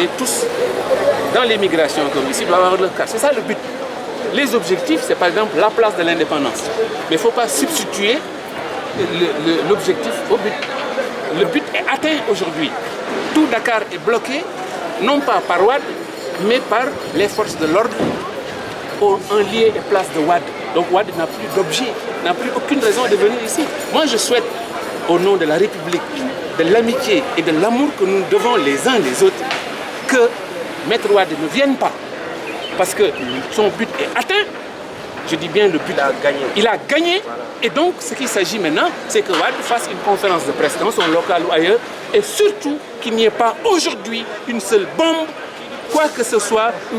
Et tous, dans l'immigration comme ici, doivent avoir leur cas. C'est ça le but. Les objectifs, c'est par exemple la place de l'indépendance. Mais il ne faut pas substituer l'objectif au but. Le but est atteint aujourd'hui. Tout Dakar est bloqué, non pas par Wade, mais par les forces de l'ordre en lieu et place de Wade. Donc Wade n'a plus d'objet, n'a plus aucune raison de venir ici. Moi je souhaite, au nom de la République, de l'amitié et de l'amour que nous devons les uns les autres, que Maître Wade ne vienne pas. Parce que son but est atteint. Je dis bien le but. Il a gagné. Et donc, ce qu'il s'agit maintenant, c'est que Wade fasse une conférence de presse dans son local ou ailleurs. Et surtout, qu'il n'y ait pas aujourd'hui une seule bombe, quoi que ce soit, ou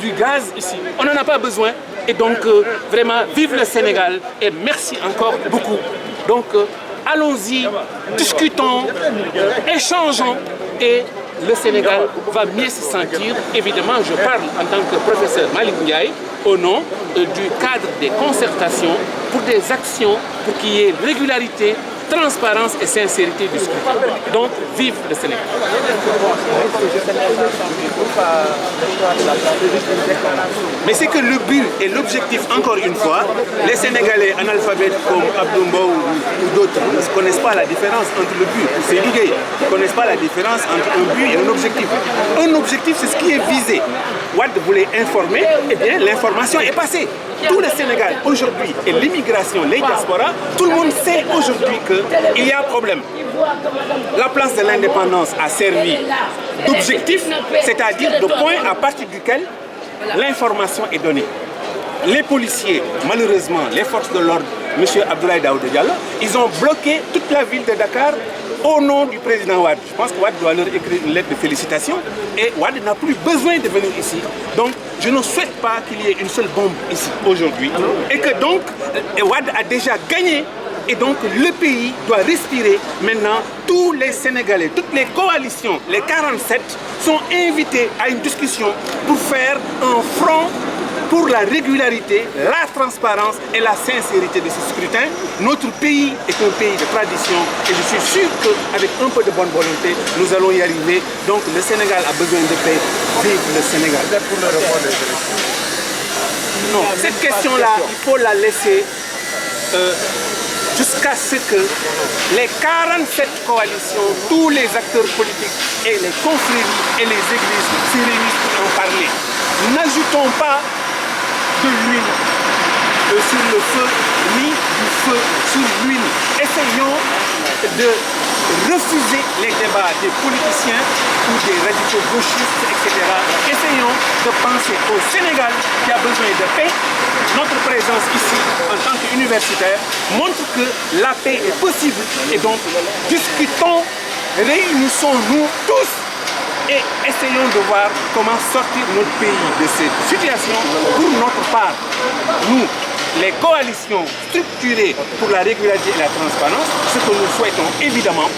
du gaz ici. On n'en a pas besoin. Et donc, vraiment, vive le Sénégal. Et merci encore beaucoup. Donc, allons-y, discutons, échangeons. Et le Sénégal va mieux se sentir. Évidemment, je parle en tant que professeur Malick Ndiaye au nom du cadre des concertations pour des actions pour qu'il y ait régularité, transparence et sincérité du scrutin. Donc, vive le Sénégal. Mais c'est que le but et l'objectif, encore une fois, les Sénégalais analphabètes comme Abdou Mbow ou d'autres ne connaissent pas la différence entre le but et c'est l'idée. Ils ne connaissent pas la différence entre un but et un objectif. Un objectif, c'est ce qui est visé. Wade voulait informer, eh bien l'information est passée. Tout le Sénégal aujourd'hui et l'immigration, les diasporas, tout le monde sait aujourd'hui qu'il y a un problème. La place de l'indépendance a servi d'objectif, c'est-à-dire de point à partir duquel l'information est donnée. Les policiers, malheureusement, les forces de l'ordre, M. Abdoulaye Daouda Diallo, ils ont bloqué toute la ville de Dakar au nom du président Wade. Je pense que Wade doit leur écrire une lettre de félicitations et Wade n'a plus besoin de venir ici. Donc, je ne souhaite pas qu'il y ait une seule bombe ici aujourd'hui. Et que donc, Wade a déjà gagné. Et donc, le pays doit respirer. Maintenant, tous les Sénégalais, toutes les coalitions, les 47, sont invités à une discussion pour faire un front pour la régularité, la transparence et la sincérité de ce scrutin. Notre pays est un pays de tradition et je suis sûr qu'avec un peu de bonne volonté, nous allons y arriver. Donc le Sénégal a besoin de paix. Vive le Sénégal. Non, cette question-là, il faut la laisser jusqu'à ce que les 47 coalitions, tous les acteurs politiques et les confréries et les églises se réunissent pour en parler. N'ajoutons pas de l'huile sur le feu, ni du feu sur l'huile. Essayons de refuser les débats des politiciens ou des radicaux gauchistes, etc. Essayons de penser au Sénégal qui a besoin de paix. Notre présence ici, en tant qu'universitaire, montre que la paix est possible. Et donc, discutons, réunissons-nous tous et essayons de voir comment sortir notre pays de cette situation. Pour notre part, nous, les coalitions structurées pour la régularité et la transparence, ce que nous souhaitons évidemment,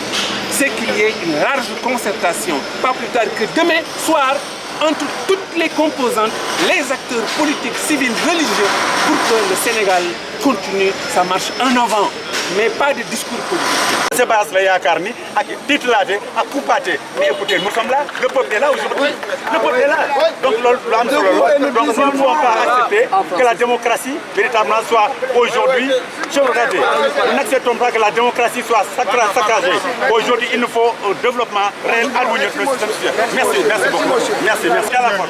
c'est qu'il y ait une large concertation, pas plus tard que demain soir, entre toutes les composantes, les acteurs politiques, civils, religieux, pour que le Sénégal continue sa marche en avant, mais pas de discours politiques. C'est pas cela, Yakarni, à titulaté, à coupaté. Mais écoutez, nous sommes là, le peuple est là aujourd'hui. Le peuple est là. Donc, nous ne pouvons pas accepter que la démocratie, véritablement, soit aujourd'hui, je regarde, nous n'acceptons pas que la démocratie soit saccagée. Aujourd'hui, il nous faut un développement réel, harmonieux. Merci, merci beaucoup. Merci, merci. À la fin.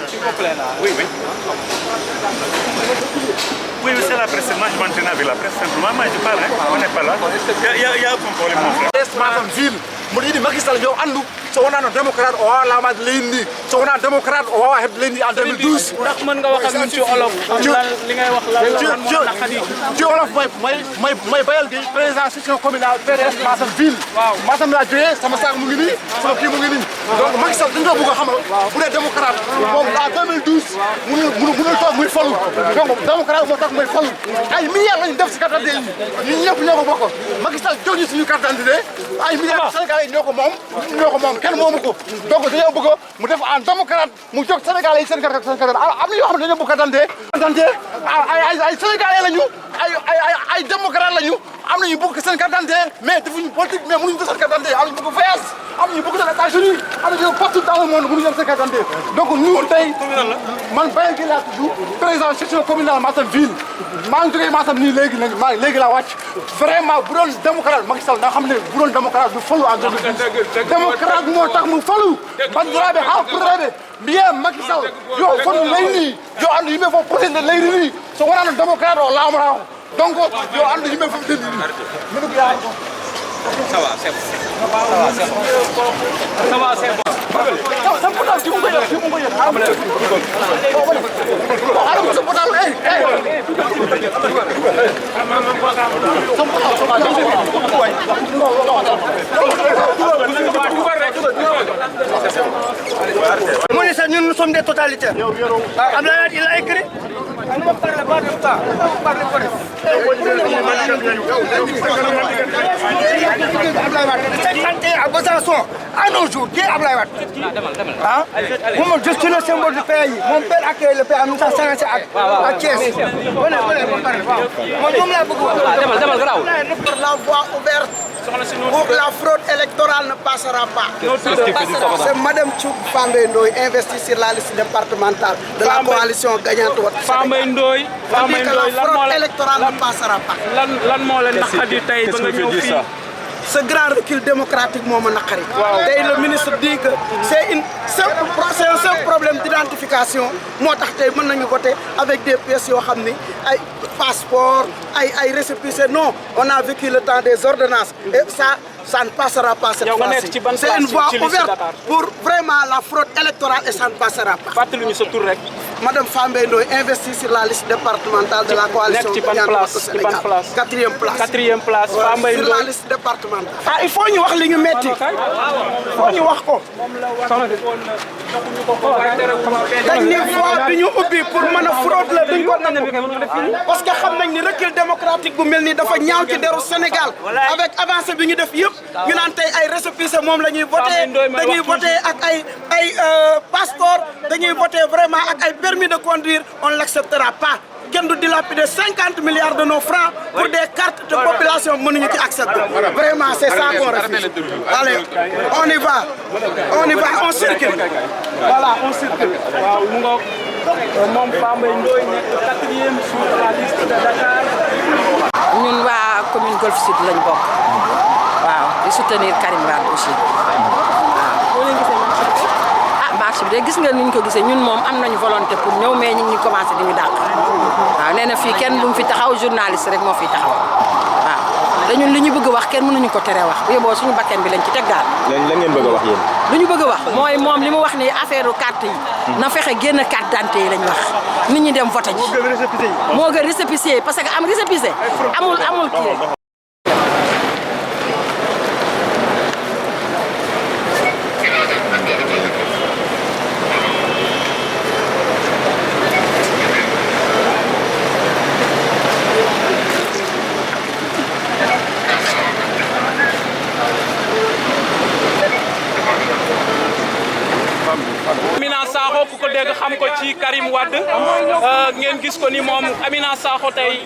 Oui, oui. Oui, c'est la presse. Moi, je m'entraîne avec la presse. Simplement, moi, je parle. Hein. On n'est pas là. Il y a aucun problème, mon frère. Madame Ville, je dis Macky Sall yow andu so wona no démocrate o wawa lamade leydi ndi so wona démocrate o wawa hebde leydi en 2012 ndax mën nga wax ak ñun ci olof li ngay wax la ci olof may bayal gi président section communale PDS Matam Ville Matam la jógee sama saak mu ngi nii sama kii mu ngi nii donc Macky Sall dañ ko bëgg a xamal bu dee démocrate moom en 2012 mënul toog muy falu donc démocrate moo tax muy falu ay milliards lañ def si carte d'identité yi ñun ñëpp ñoo ko bokk Macky Sall jox ñu suñu carte d'identité ay milliards Sénégalais ñoo ko moom kenn moomu ko donc dañoo bëgg mu def en démocrate mu jox Sénégalais yi seen carte am na yoo xam ne dañoo bëgg carte d'identité ay Sénégalais lañu ay démocrate lañu am na ñu bëgg seen carte d'identité mais defuñu politique mais mënuñu seen carte d'identité am na ñu bëgg voyage am na ñu bëgg dem États-Unis am na ñu partout dans le monde mënuñu dem seen carte d'identité donc ñun tey man Bayel Gueye laa tudd président section communale Matam ville maa ngi jógee Matam nii léegi laa wàcc vraiment bu doon démocrate Macky Sall nga xam ne bu doon démocrate du falu en 2012 démocrate moo tax mu falu bandiraɓe ha fuɗɗorade mbiye Macky Sall yo fono leydi yo andu yimɓe fof protégde leydi ndi so wonano démocrate o laamata o donc yo andu yimɓe fof delli ɗi Ça va, c'est bon. Ça va, c'est bon. Nous sommes des totalitaires. Il a écrit. On ne parle pas de ça. On parle de à Besançon, à nos jours, qui est Ablaye Wade? Je suis le symbole du pays. Mon père a créé le pays en 1957 à Thiès. La voie ouverte pour la fraude électorale ne passera pas. C'est Madame Tchouk Fambaye Ndoye, investie sur la liste départementale de la coalition gagnante. Fambaye Ndoye, la fraude électorale ne passera pas. Ce grand recul démocratique, le ministre dit que c'est un seul problème d'identification. Moi, je peux voter avec des pièces, des passeports, des récépissés. Non, on a vécu le temps des ordonnances. Et ça ne passera pas cette fois-ci. C'est une voie ouverte pour vraiment la fraude électorale et ça ne passera pas. Madame Fambaye Ndoye investie sur la liste départementale de la coalition gagnante au Sénégal. Quatrième place. Quatrième place. Fambaye Ndoye sur la liste départementale. Ah, il faut ñu wax li ñu metti. Il faut ñu wax ko. dañ ne voie bi ñu ubbi pour mën a fraude la duñ ko nangu. parce que xam nañ ni recul démocratique bu mel ni dafa ñaaw ci deru Sénégal. avec avancée bi ñu def yëpp ñu naan tey ay récépissé moom la ñuy voté dañuy voté ak ay passeport dañuy voté vraiment ak ay permis de conduire on ne l'acceptera pas. Kenn du dilapider 50 milliards de nos francs pour des cartes de population mënuñu ci accepter. Vraiment c'est ça qu'on refuse. Allez, on y va, on circule. Voilà, on circule. Waaw mu ngoog moom Fambaye Ndoye nekk 4e sur la liste de Dakar. ñun waa commune Golf Sud lañ bokk. waaw di soutenir Karim Wade aussi. marché bi de gis nga ni ñu ko gisee ñun moom am nañu volonté pour ñëw mais ñu ngi commencé di ñu dàq waaw nee na fii kenn lu mu fi taxaw journaliste rek moo fi taxaw waaw te ñun li ñu bëgg a wax kenn mënuñu ko tere wax bu yeboo suñu bakken bi lañ ci teg daal. lan ngeen bëgg a wax yéen. lu ñu bëgg a wax mooy moom li mu wax ni affaire carte yi na fexe génn carte d'identité yi lañ wax nit ñi dem voté ji. moo gën récépissé yi parce que am récépissé amul kii. Amina Sakho ku ko dégg xam ko ci Karim Wade ngeen gis ko ni moom Amina Sakho tey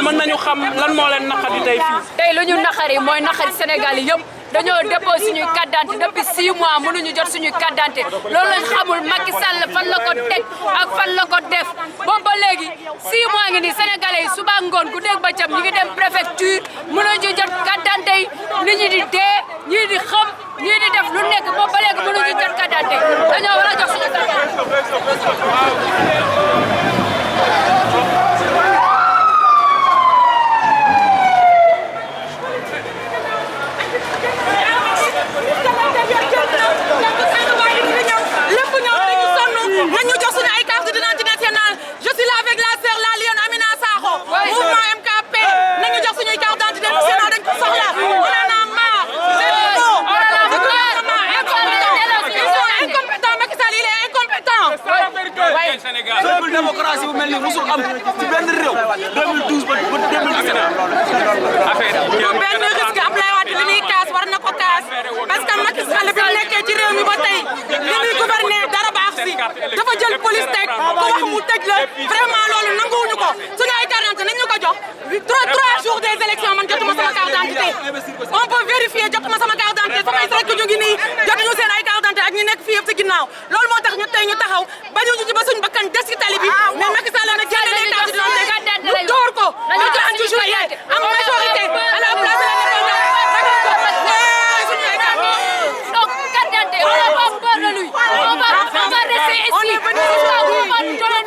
mën nañu xam lan moo leen naqari tey fii. tey lu ñu naqari mooy naqari Sénégal yëpp dañoo déposé suñuy carte d'identité depuis 6 mois mënuñu jot suñuy carte d'identité loolu lañ xamul Macky Sall fan la ko teg ak fan la ko def boobu ba léegi 6 mois ngi nii Sénégalais yi suba ngoon ku dégg ba cam ñu ngi dem préfecture mënuñu jot carte d'identité yi nit ñi di dee ñii di xam ñii di def lu nekk boobu ba léegi mënuñu jot carte d'identité dañoo war a jox suñu carte d'identité. Je suis là avec la sœur la Lionne Amina Sakho. Mouvement MKP. Nañu jox suñuy carte d'identité sinon dañ ko soxla. On en a marre. Ils sont incompétents. Macky Sall il est incompétent. Peuple démocratie bu mel ni musul am ci benn réew 2012 ba 2017. benn risque Ablaye Wade li muy kaas war na ko kaas parce que Macky Sall bi mu nekkee ci réew mi ba tey li muy gouverner dara baax si dafa jël police teg ko wax mu tëj la vraiment loolu nanguwuñu ko suñu ay carte d'identité nañ ñu ko jox 3 jours des élections man jotuma sama carte d'identité on peut vérifier jotuma sama carte d'identité samay rek ñu ngi nii jotuñu seen ay carte d'identité ak ñi nekk fii yëpp ci ginnaaw loolu moo tax ñu tey ñu taxaw bañu ñu ci ba suñu bakkan des ci tali bi mais Macky Sall na génne les cartes d'identité ñu door ko ñu ci anti juillet am majorité à la place de donc carte d'identité on n'a pas peur de lui on va rester ici jusqu'à vous on va nous donner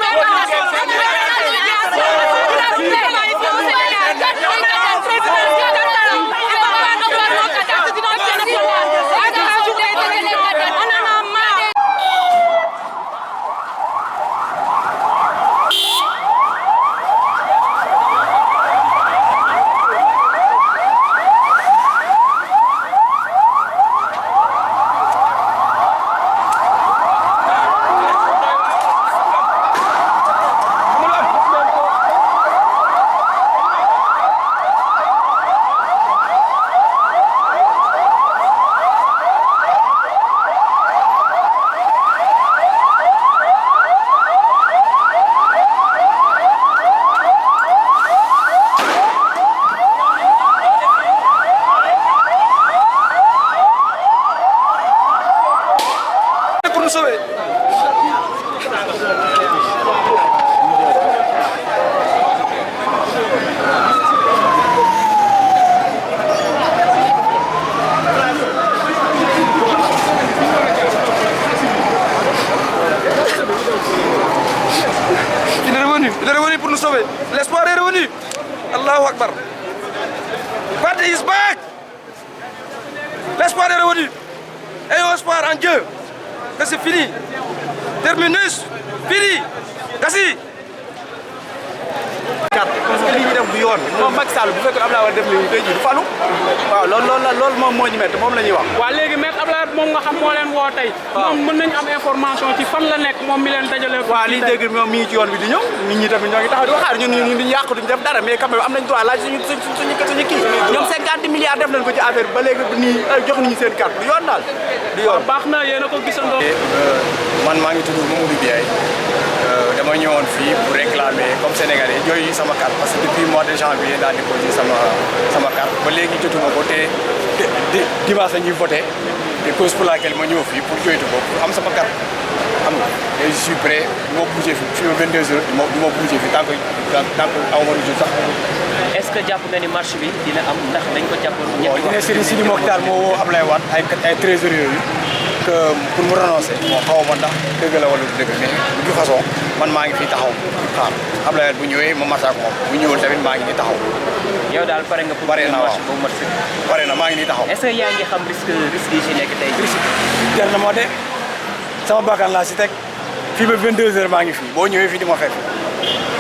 Il est revenu pour nous sauver. L'espoir est revenu. Allahu Akbar. Parti is back. L'espoir est revenu. Ayons espoir en Dieu. Que c'est fini. Terminus. Fini. Gassi. parce que li ñu def du yoon moom Macky Sall bu fekkoon Abdoulaye Wade def li tey jii du falu waaw loolu moom moo ñu métti moom la ñuy wax. waaw léegi maître Abdoulaye Wade moom nga xam moo leen woo tey. moom mën nañu am information ci fan la nekk moom mi leen dajale. waaw li ñu dégg moom mi ngi ci yoon bi di ñëw nit ñi tamit ñoo ngi taxaw di ko xaar ñun duñu yàq duñu def dara mais quand même am nañ droit laaj suñu kii ñoom 50 milliards def nañ ko ci affaire bi ba léegi nii jox nañu seen carte du yoon daal du yoon. baax na yéen a ko gisandoo. man maa ngi tudd Mamadou Biaye dama ñëwoon fii pour réclamer comme sénégalais yooyu sama carte parce que depuis mois de janvier daa déposé sama carte ba léegi jotuma ko te dimanche la ñuy voté te cause pour laquelle ma ñëw fii pour joytu ko pour am sama carte xam nga et je suis prêt du ma bougé fii 22 heures du ma bougé fii tant que aw ma lu sax. est-ce que jàpp nga ni marche bi dina am ndax dañ ko jàppoon ñetti waxtu. Serigne Sidi Mokhtar moo woo Ablaye Wade ay trésoriers yooyu que pour mu renoncer bon xaw ma ndax dëgg la wala du dëgg mais de toute façon man maa ngi fii taxaw xaar Ablaye Wade bu ñëwee ma masaak moom bu ñëwul tamit maa ngi nii taxaw. yow daal pare nga pour marche boobu mat sëkk. pare na maa ngi nii taxaw. est-ce que yaa ngi xam risque yi ci nekk tey. risque jar na moo de sama bakkan laa si teg fii ba 22 heures maa ngi fii boo ñëwee fii di ma fekk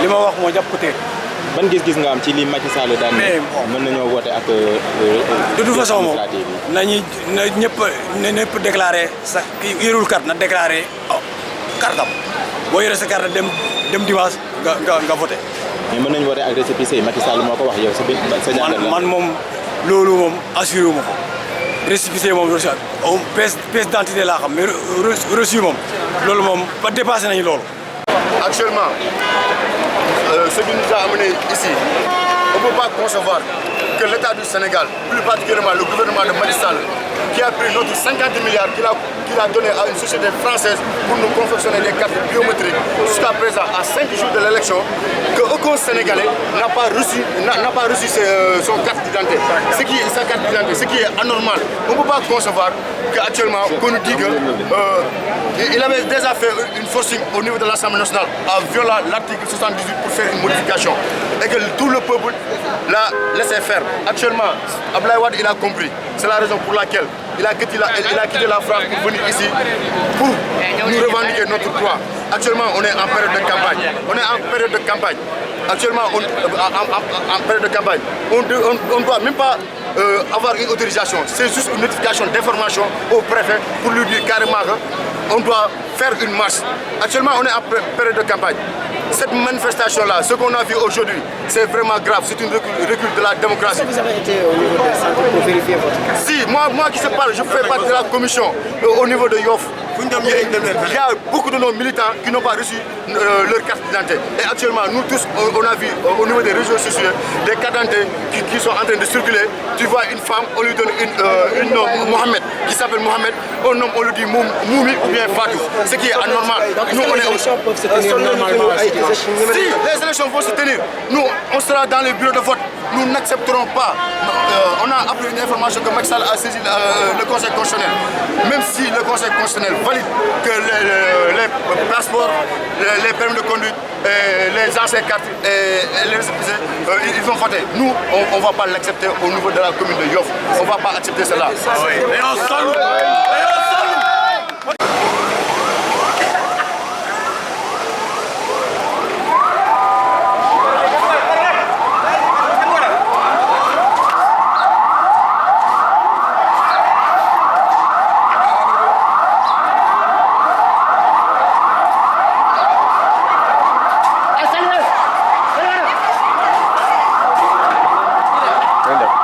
li ma wax moo jàpp ko teel. ban gis-gis nga am ci li Macky Sall daan mën nañoo woote ak de toute façon moom na ñëpp déclaré sa yorul carte na déclaré carte am boo yore sa carte dem dimanche nga voté. mais mën nañu woote ak récépissé Macky Sall moo ko wax yow sa jàngat la man moom loolu moom assuré wu ma ko récépissé moom reçu pièce d'identité laa xam mais reçu moom loolu moom ba dépassé nañu loolu. Actuellement, ce qui nous a amené ici, on ne peut pas concevoir que l'État du Sénégal, plus particulièrement le gouvernement de Macky Sall, qui a pris notre 50 milliards qu'il a donné à une société française pour nous confectionner des cartes biométriques jusqu'à présent, à 5 jours de l'élection, qu'aucun Sénégalais n'a pas reçu son carte d'identité. Ce qui est anormal. On ne peut pas concevoir qu'actuellement, qu'on nous dit qu'il avait déjà fait une forcing au niveau de l'Assemblée nationale en violant l'article 78 pour faire une modification et que tout le peuple l'a laissé faire. Actuellement, Abdoulaye Wade il a compris. C'est la raison pour laquelle il a quitté la France pour venir ici pour nous revendiquer notre droit. Actuellement, on est en période de campagne. Actuellement, en période de campagne, on ne doit même pas avoir une autorisation. C'est juste une notification d'information au préfet pour lui dire carrément qu'on doit faire une marche. Actuellement, on est en période de campagne. Cette manifestation-là, ce qu'on a vu aujourd'hui, c'est vraiment grave. C'est une recul de la démocratie. Est-ce que vous avez été au niveau des centres pour vérifier votre carte? Si, moi qui se parle, je fais partie de la commission au niveau de Yoff Il y a beaucoup de nos militants qui n'ont pas reçu leur carte d'identité. Et actuellement, nous tous, on a vu au niveau des réseaux sociaux des cartes d'identité qui sont en train de circuler. Tu vois une femme, on lui donne une nom, Mohamed, qui s'appelle Mohamed. Un homme, on lui dit Moumi ou bien Fatou. Ce qui est anormal. Nous, on est... Si les élections vont se tenir, nous, on sera dans les bureaux de vote. Nous n'accepterons pas. On a appris une information que Macky Sall a saisi le Conseil constitutionnel. Même si le Conseil constitutionnel valide que les passeports, les permis de conduite, les anciennes cartes et les récépissés, ils vont voter. Nous, on ne va pas l'accepter au niveau de la commune de Yoff. On ne va pas accepter cela. Et on salue